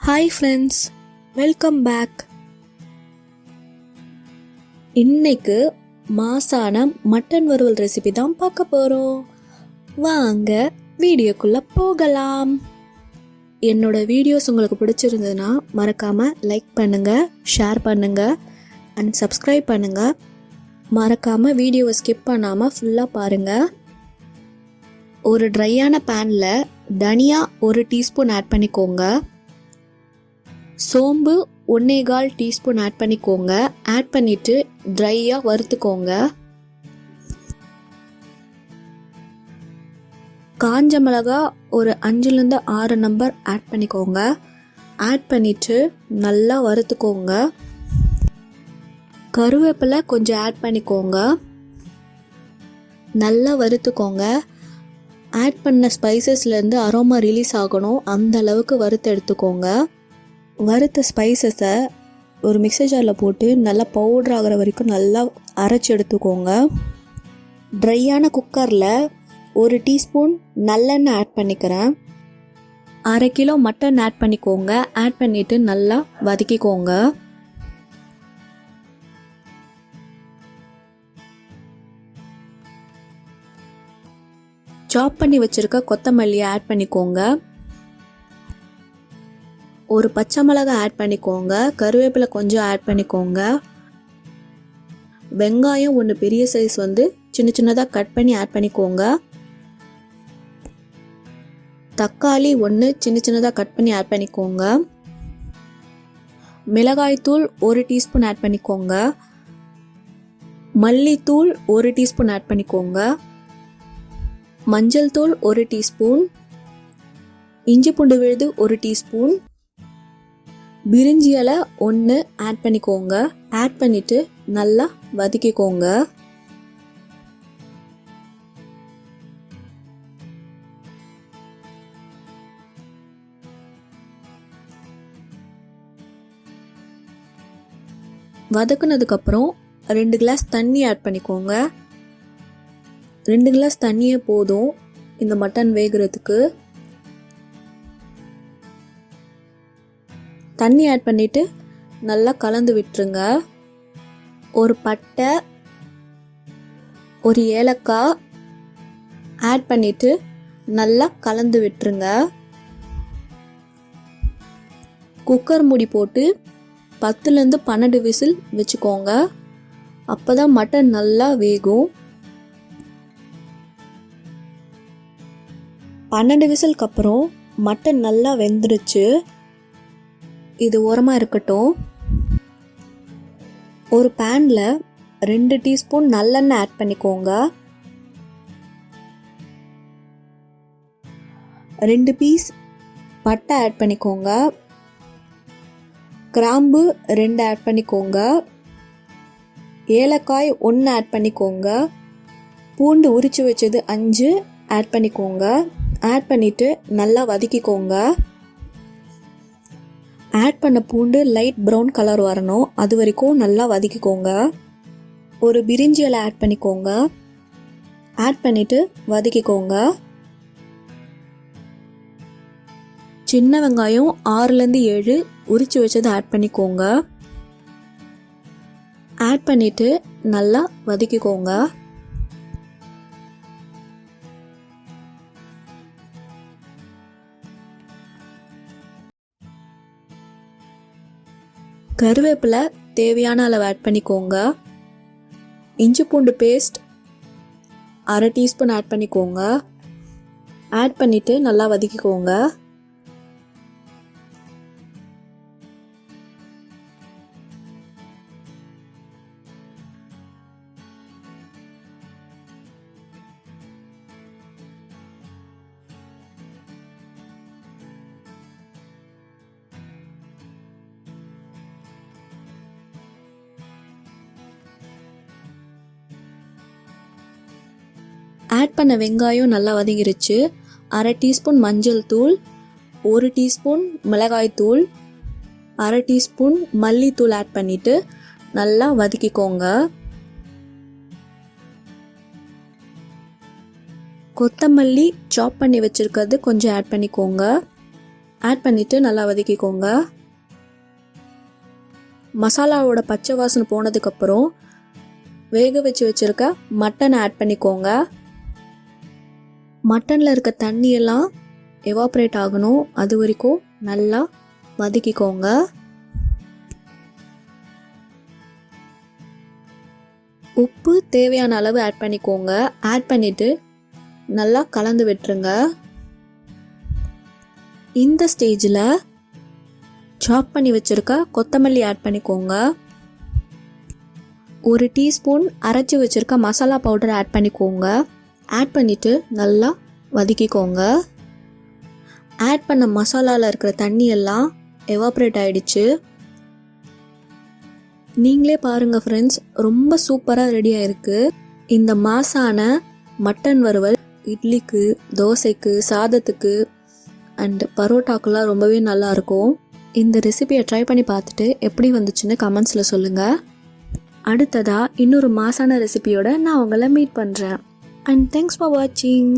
Hi friends, welcome back. இன்னைக்கு மாசான mutton வறுவல் ரெசிபி தான் பார்க்க போகிறோம். வாங்க வீடியோக்குள்ளே போகலாம். என்னோட வீடியோஸ் உங்களுக்கு பிடிச்சிருந்ததுன்னா மறக்காமல் லைக் பண்ணுங்கள், ஷேர் பண்ணுங்கள் அண்ட் சப்ஸ்கிரைப் பண்ணுங்கள். மறக்காமல் வீடியோவை ஸ்கிப் பண்ணாமல் ஃபுல்லாக பாருங்கள். ஒரு ட்ரையான பேனில் தனியா 1 டீஸ்பூன் ஆட் பண்ணிக்கோங்க. சோம்பு 1/4 டீஸ்பூன் ஆட் பண்ணிக்கோங்க. ஆட் பண்ணிவிட்டு ட்ரையாக வறுத்துக்கோங்க. காஞ்ச மிளகா ஒரு 5லேருந்து 6 நம்பர் ஆட் பண்ணிக்கோங்க. ஆட் பண்ணிவிட்டு நல்லா வறுத்துக்கோங்க. கருவேப்பிலை கொஞ்சம் ஆட் பண்ணிக்கோங்க. நல்லா வறுத்துக்கோங்க. ஆட் பண்ண ஸ்பைசஸ்லேருந்து அரோமா ரிலீஸ் ஆகணும், அந்த அளவுக்கு வறுத்து எடுத்துக்கோங்க. வறுத்த ஸ்பைசஸை ஒரு மிக்சர் ஜாரில் போட்டு நல்லா பவுடர் ஆகிற வரைக்கும் நல்லா அரைச்சி எடுத்துக்கோங்க. ட்ரையான குக்கரில் 1 டீஸ்பூன் நல்லெண்ணெய் ஆட் பண்ணிக்கிறேன். 1/2 கிலோ மட்டன் ஆட் பண்ணிக்கோங்க. ஆட் பண்ணிவிட்டு நல்லா வதக்கிக்கோங்க. சாப் பண்ணி வச்சுருக்க கொத்தமல்லியை ஆட் பண்ணிக்கோங்க. ஒரு பச்சை மிளகாய் ஆட் பண்ணிக்கோங்க. கருவேப்பிலை கொஞ்சம் ஆட் பண்ணிக்கோங்க. வெங்காயம் 1 பெரிய சைஸ் சின்ன சின்னதாக கட் பண்ணி ஆட் பண்ணிக்கோங்க. தக்காளி 1 சின்ன சின்னதாக கட் பண்ணி ஆட் பண்ணிக்கோங்க. மிளகாய்த்தூள் 1 டீஸ்பூன் ஆட் பண்ணிக்கோங்க. மல்லித்தூள் 1 டீஸ்பூன் ஆட் பண்ணிக்கோங்க. மஞ்சள் தூள் 1 டீஸ்பூன். இஞ்சி பூண்டு விழுது 1 டீஸ்பூன். பிரிஞ்சி இலை 1 ஆட் பண்ணிக்கோங்க. ஆட் பண்ணிட்டு நல்லா வதக்கிக்கோங்க. வதக்குனதுக்கப்புறம் 2 கிளாஸ் தண்ணி ஆட் பண்ணிக்கோங்க. 2 கிளாஸ் தண்ணியே போதும் இந்த மட்டன் வேகிறதுக்கு. தண்ணி ஆட் பண்ணிவிட்டு நல்லா கலந்து விட்டுருங்க. ஒரு பட்டை, ஒரு ஏலக்காய் ஆட் பண்ணிவிட்டு நல்லா கலந்து விட்டுருங்க. குக்கர் மூடி போட்டு 10லேருந்து 12 விசில் வச்சுக்கோங்க. அப்போ தான் மட்டன் நல்லா வேகும். 12 விசிலுக்கு அப்புறம் மட்டன் நல்லா வெந்துருச்சு. இது ஓரமாக இருக்கட்டும். ஒரு பேனில் 2 டீஸ்பூன் நல்லெண்ணெய் ஆட் பண்ணிக்கோங்க. 2 பீஸ் பட்டை ஆட் பண்ணிக்கோங்க. கிராம்பு 2 ஆட் பண்ணிக்கோங்க. ஏலக்காய் 1 ஆட் பண்ணிக்கோங்க. பூண்டு உரித்து வச்சது 5 ஆட் பண்ணிக்கோங்க. ஆட் பண்ணிவிட்டு நல்லா வதக்கிக்கோங்க. ஆட் பண்ண பூண்டு லைட் ப்ரௌன் கலர் வரணும், அது வரைக்கும் நல்லா வதக்கிக்கோங்க. ஒரு பிரிஞ்சி இலை ஆட் பண்ணிக்கோங்க. ஆட் பண்ணிவிட்டு வதக்கிக்கோங்க. சின்ன வெங்காயம் 6லேருந்து 7 உரித்து வச்சது ஆட் பண்ணிக்கோங்க. ஆட் பண்ணிவிட்டு நல்லா வதக்கிக்கோங்க. கருவேப்பிலை தேவையான அளவு ஆட் பண்ணிக்கோங்க. இஞ்சி பூண்டு பேஸ்ட் 1/2 டீஸ்பூன் ஆட் பண்ணிக்கோங்க. ஆட் பண்ணிவிட்டு நல்லா வதக்கிக்கோங்க. ஆட் பண்ண வெங்காயம் நல்லா வதங்கிருச்சு. 1/2 டீஸ்பூன் மஞ்சள் தூள், 1 டீஸ்பூன் மிளகாய் தூள், 1/2 டீஸ்பூன் மல்லித்தூள் ஆட் பண்ணிவிட்டு நல்லா வதக்கிக்கோங்க. கொத்தமல்லி சாப் பண்ணி வச்சுருக்கிறது கொஞ்சம் ஆட் பண்ணிக்கோங்க. ஆட் பண்ணிவிட்டு நல்லா வதக்கிக்கோங்க. மசாலாவோட பச்சை வாசனை போனதுக்கப்புறம் வேக வச்சு வச்சுருக்க மட்டனை ஆட் பண்ணிக்கோங்க. மட்டனில் இருக்க தண்ணியெல்லாம் எவாப்ரேட் ஆகணும், அது வரைக்கும் நல்லா வதக்கிக்கோங்க. உப்பு தேவையான அளவு ஆட் பண்ணிக்கோங்க. ஆட் பண்ணிவிட்டு நல்லா கலந்து விட்டுருங்க. இந்த ஸ்டேஜில் சாப் பண்ணி வச்சுருக்க கொத்தமல்லி ஆட் பண்ணிக்கோங்க. 1 டீஸ்பூன் அரைச்சி வச்சுருக்க மசாலா பவுடர் ஆட் பண்ணிக்கோங்க. ஆட் பண்ணிவிட்டு நல்லா வதக்கிக்கோங்க. ஆட் பண்ண மசாலாவில் இருக்கிற தண்ணியெல்லாம் எவாப்ரேட் ஆகிடுச்சு. நீங்களே பாருங்கள் ஃப்ரெண்ட்ஸ், ரொம்ப சூப்பராக ரெடி ஆகிருக்கு. இந்த மாசான மட்டன் வறுவல் இட்லிக்கு, தோசைக்கு, சாதத்துக்கு அண்ட் பரோட்டாக்கெல்லாம் ரொம்பவே நல்லாயிருக்கும். இந்த ரெசிபியை ட்ரை பண்ணி பார்த்துட்டு எப்படி வந்துச்சுன்னு கமெண்ட்ஸில் சொல்லுங்கள். அடுத்ததாக இன்னொரு மாசான ரெசிபியோட நான் உங்களை மீட் பண்ணுறேன். அண்ட் தேங்க்ஸ் ஃபார் வாட்சிங்.